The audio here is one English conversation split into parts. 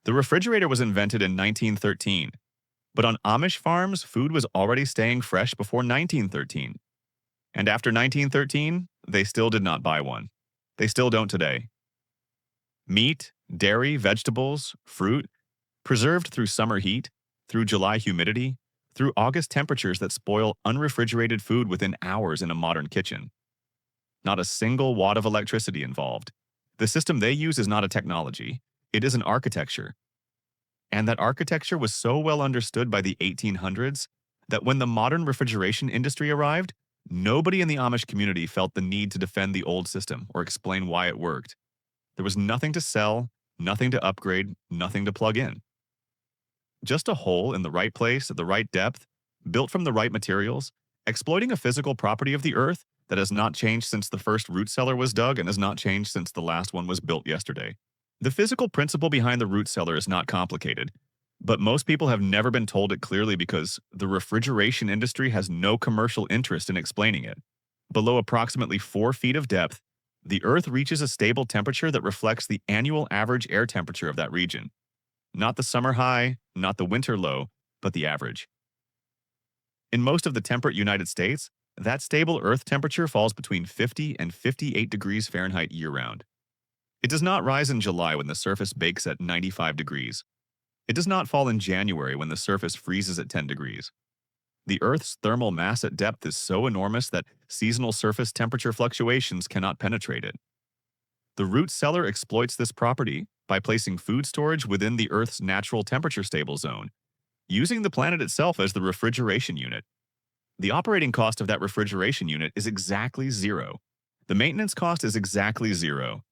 The refrigerator was invented in 1913, but on Amish farms, food was already staying fresh before 1913. And after 1913, they still did not buy one. They still don't today. Meat, dairy, vegetables, fruit, preserved through summer heat, through July humidity, through August temperatures that spoil unrefrigerated food within hours in a modern kitchen. Not a single watt of electricity involved. The system they use is not a technology, it is an architecture. And that architecture was so well understood by the 1800s that when the modern refrigeration industry arrived, nobody in the Amish community felt the need to defend the old system or explain why it worked. There was nothing to sell, nothing to upgrade, nothing to plug in. Just a hole in the right place at the right depth, built from the right materials, exploiting a physical property of the earth that has not changed since the first root cellar was dug and has not changed since the last one was built yesterday. The physical principle behind the root cellar is not complicated, but most people have never been told it clearly because the refrigeration industry has no commercial interest in explaining it. Below approximately 4 feet of depth, the Earth reaches a stable temperature that reflects the annual average air temperature of that region. Not the summer high, not the winter low, but the average. In most of the temperate United States, that stable Earth temperature falls between 50 and 58 degrees Fahrenheit year-round. It does not rise in July when the surface bakes at 95 degrees. It does not fall in January when the surface freezes at 10 degrees. The Earth's thermal mass at depth is so enormous that seasonal surface temperature fluctuations cannot penetrate it. The root cellar exploits this property by placing food storage within the Earth's natural temperature stable zone, using the planet itself as the refrigeration unit. The operating cost of that refrigeration unit is exactly zero. The maintenance cost is exactly zero.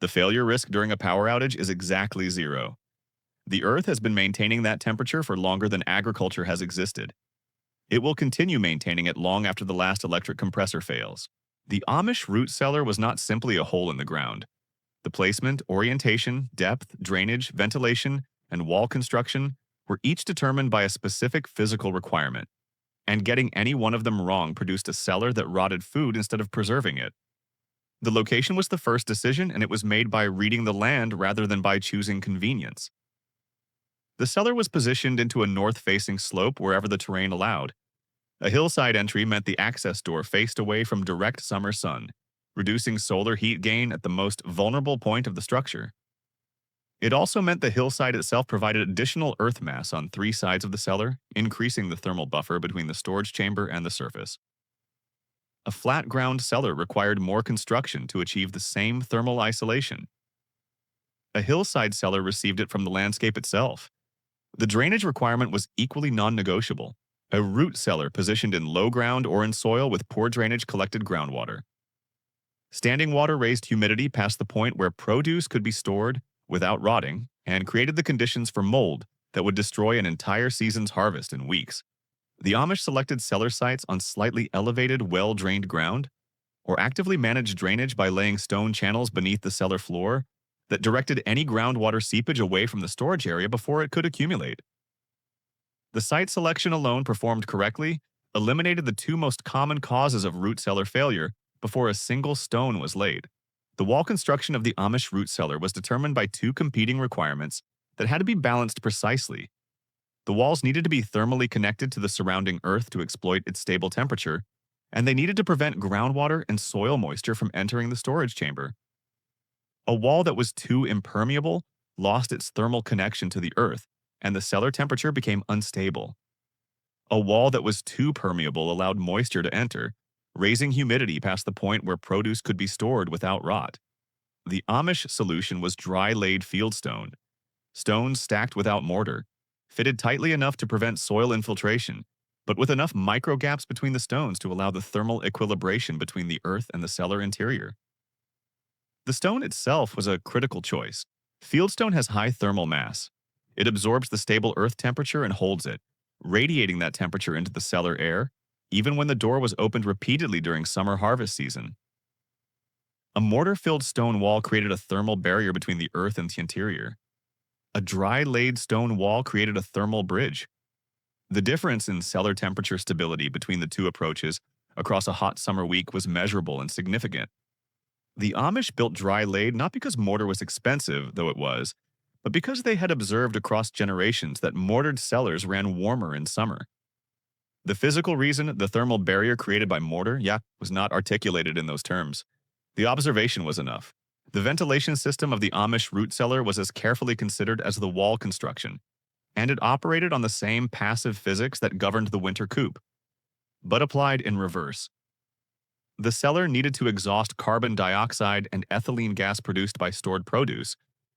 The failure risk during a power outage is exactly zero. The Earth has been maintaining that temperature for longer than agriculture has existed. It will continue maintaining it long after the last electric compressor fails. The Amish root cellar was not simply a hole in the ground. The placement, orientation, depth, drainage, ventilation, and wall construction were each determined by a specific physical requirement, and getting any one of them wrong produced a cellar that rotted food instead of preserving it. The location was the first decision, and it was made by reading the land rather than by choosing convenience. The cellar was positioned into a north-facing slope wherever the terrain allowed. A hillside entry meant the access door faced away from direct summer sun, reducing solar heat gain at the most vulnerable point of the structure. It also meant the hillside itself provided additional earth mass on 3 sides of the cellar, increasing the thermal buffer between the storage chamber and the surface. A flat-ground cellar required more construction to achieve the same thermal isolation. A hillside cellar received it from the landscape itself. The drainage requirement was equally non-negotiable. A root cellar positioned in low ground or in soil with poor drainage collected groundwater. Standing water raised humidity past the point where produce could be stored without rotting and created the conditions for mold that would destroy an entire season's harvest in weeks. The Amish selected cellar sites on slightly elevated, well-drained ground, or actively managed drainage by laying stone channels beneath the cellar floor that directed any groundwater seepage away from the storage area before it could accumulate. The site selection alone performed correctly eliminated the 2 most common causes of root cellar failure before a single stone was laid. The wall construction of the Amish root cellar was determined by 2 competing requirements that had to be balanced precisely. The walls needed to be thermally connected to the surrounding earth to exploit its stable temperature, and they needed to prevent groundwater and soil moisture from entering the storage chamber. A wall that was too impermeable lost its thermal connection to the earth, and the cellar temperature became unstable. A wall that was too permeable allowed moisture to enter, raising humidity past the point where produce could be stored without rot. The Amish solution was dry-laid fieldstone, stones stacked without mortar, fitted tightly enough to prevent soil infiltration, but with enough micro-gaps between the stones to allow the thermal equilibration between the earth and the cellar interior. The stone itself was a critical choice. Fieldstone has high thermal mass. It absorbs the stable earth temperature and holds it, radiating that temperature into the cellar air, even when the door was opened repeatedly during summer harvest season. A mortar-filled stone wall created a thermal barrier between the earth and the interior. A dry-laid stone wall created a thermal bridge. The difference in cellar temperature stability between the 2 approaches across a hot summer week was measurable and significant. The Amish built dry-laid not because mortar was expensive, though it was, but because they had observed across generations that mortared cellars ran warmer in summer. The physical reason, the thermal barrier created by mortar, was not articulated in those terms. The observation was enough. The ventilation system of the Amish root cellar was as carefully considered as the wall construction, and it operated on the same passive physics that governed the winter coop, but applied in reverse. The cellar needed to exhaust carbon dioxide and ethylene gas produced by stored produce,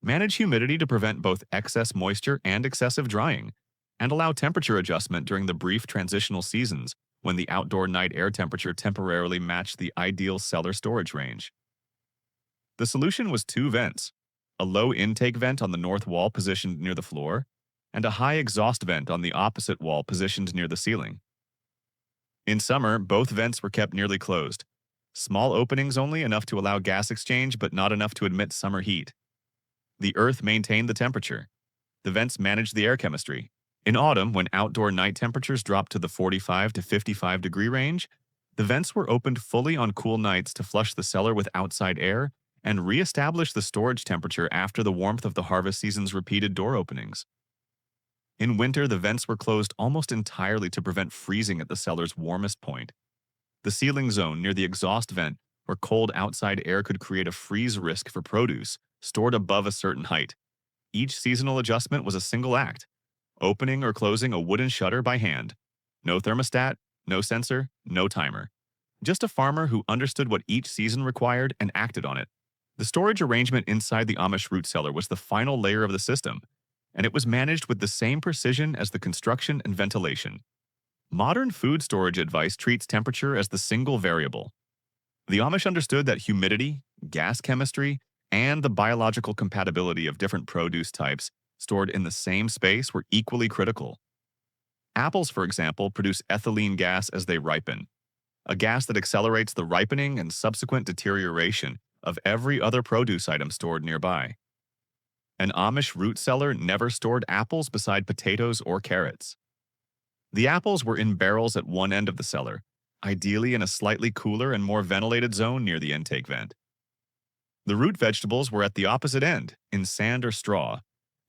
manage humidity to prevent both excess moisture and excessive drying, and allow temperature adjustment during the brief transitional seasons when the outdoor night air temperature temporarily matched the ideal cellar storage range. The solution was two vents, a low intake vent on the north wall positioned near the floor, and a high exhaust vent on the opposite wall positioned near the ceiling. In summer, both vents were kept nearly closed. Small openings only, enough to allow gas exchange but not enough to admit summer heat. The earth maintained the temperature. The vents managed the air chemistry. In autumn, when outdoor night temperatures dropped to the 45 to 55 degree range, the vents were opened fully on cool nights to flush the cellar with outside air and re-establish the storage temperature after the warmth of the harvest season's repeated door openings. In winter, the vents were closed almost entirely to prevent freezing at the cellar's warmest point. The ceiling zone near the exhaust vent, where cold outside air could create a freeze risk for produce, stored above a certain height. Each seasonal adjustment was a single act, opening or closing a wooden shutter by hand. No thermostat, no sensor, no timer. Just a farmer who understood what each season required and acted on it. The storage arrangement inside the Amish root cellar was the final layer of the system, and it was managed with the same precision as the construction and ventilation. Modern food storage advice treats temperature as the single variable. The Amish understood that humidity, gas chemistry, and the biological compatibility of different produce types stored in the same space were equally critical. Apples, for example, produce ethylene gas as they ripen, a gas that accelerates the ripening and subsequent deterioration of every other produce item stored nearby. An Amish root cellar never stored apples beside potatoes or carrots. The apples were in barrels at one end of the cellar, ideally in a slightly cooler and more ventilated zone near the intake vent. The root vegetables were at the opposite end, in sand or straw,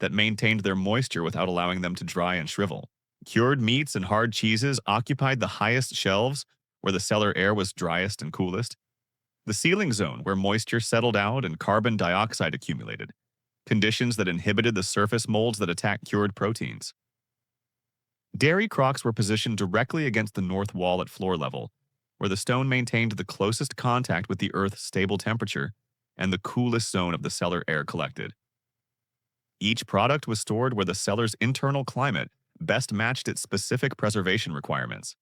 that maintained their moisture without allowing them to dry and shrivel. Cured meats and hard cheeses occupied the highest shelves, where the cellar air was driest and coolest. The ceiling zone, where moisture settled out and carbon dioxide accumulated, conditions that inhibited the surface molds that attack cured proteins. Dairy crocks were positioned directly against the north wall at floor level, where the stone maintained the closest contact with the Earth's stable temperature and the coolest zone of the cellar air collected. Each product was stored where the cellar's internal climate best matched its specific preservation requirements.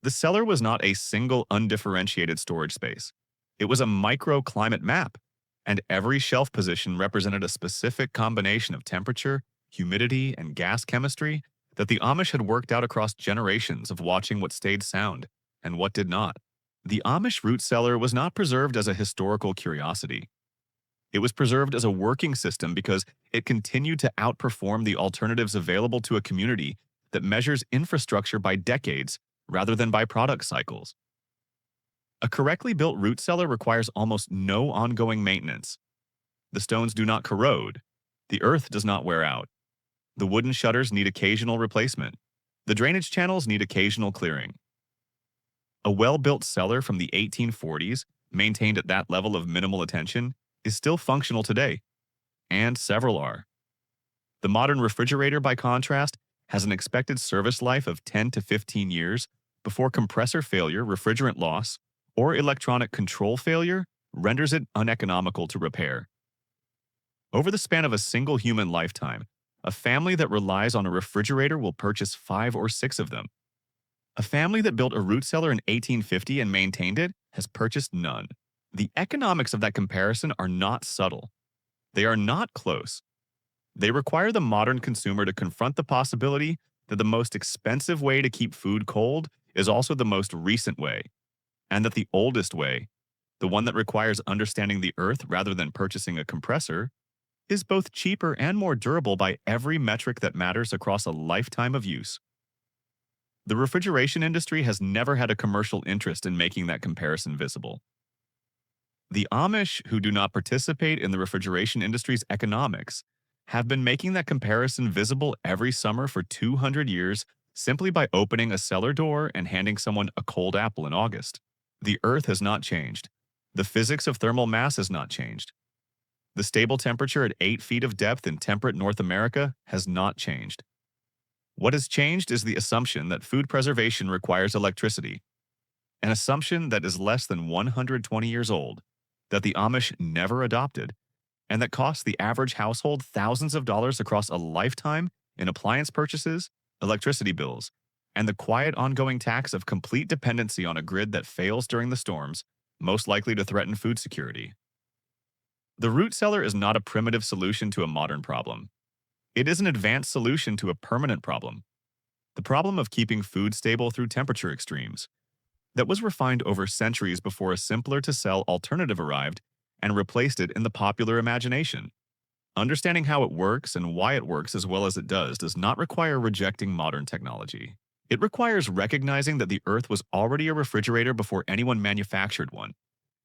The cellar was not a single undifferentiated storage space. It was a microclimate map, and every shelf position represented a specific combination of temperature, humidity, and gas chemistry that the Amish had worked out across generations of watching what stayed sound and what did not. The Amish root cellar was not preserved as a historical curiosity. It was preserved as a working system because it continued to outperform the alternatives available to a community that measures infrastructure by decades rather than by product cycles. A correctly built root cellar requires almost no ongoing maintenance. The stones do not corrode. The earth does not wear out. The wooden shutters need occasional replacement. The drainage channels need occasional clearing. A well-built cellar from the 1840s, maintained at that level of minimal attention, is still functional today, and several are. The modern refrigerator, by contrast, has an expected service life of 10 to 15 years before compressor failure, refrigerant loss, or electronic control failure renders it uneconomical to repair. Over the span of a single human lifetime, a family that relies on a refrigerator will purchase 5 or 6 of them. A family that built a root cellar in 1850 and maintained it has purchased none. The economics of that comparison are not subtle. They are not close. They require the modern consumer to confront the possibility that the most expensive way to keep food cold is also the most recent way, and that the oldest way, the one that requires understanding the earth rather than purchasing a compressor, is both cheaper and more durable by every metric that matters across a lifetime of use. The refrigeration industry has never had a commercial interest in making that comparison visible. The Amish, who do not participate in the refrigeration industry's economics, have been making that comparison visible every summer for 200 years simply by opening a cellar door and handing someone a cold apple in August. The Earth has not changed. The physics of thermal mass has not changed. The stable temperature at 8 feet of depth in temperate North America has not changed. What has changed is the assumption that food preservation requires electricity, an assumption that is less than 120 years old, that the Amish never adopted, and that costs the average household thousands of dollars across a lifetime in appliance purchases, electricity bills, and the quiet ongoing tax of complete dependency on a grid that fails during the storms, most likely to threaten food security. The root cellar is not a primitive solution to a modern problem. It is an advanced solution to a permanent problem, the problem of keeping food stable through temperature extremes, that was refined over centuries before a simpler to sell alternative arrived and replaced it in the popular imagination. Understanding how it works and why it works as well as it does not require rejecting modern technology. It requires recognizing that the Earth was already a refrigerator before anyone manufactured one,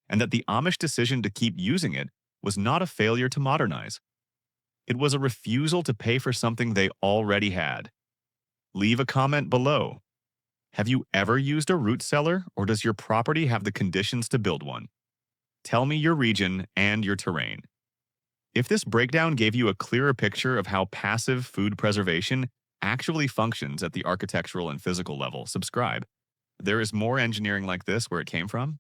and that the Amish decision to keep using it was not a failure to modernize. It was a refusal to pay for something they already had. Leave a comment below. Have you ever used a root cellar, or does your property have the conditions to build one? Tell me your region and your terrain. If this breakdown gave you a clearer picture of how passive food preservation actually functions at the architectural and physical level, subscribe. There is more engineering like this where it came from,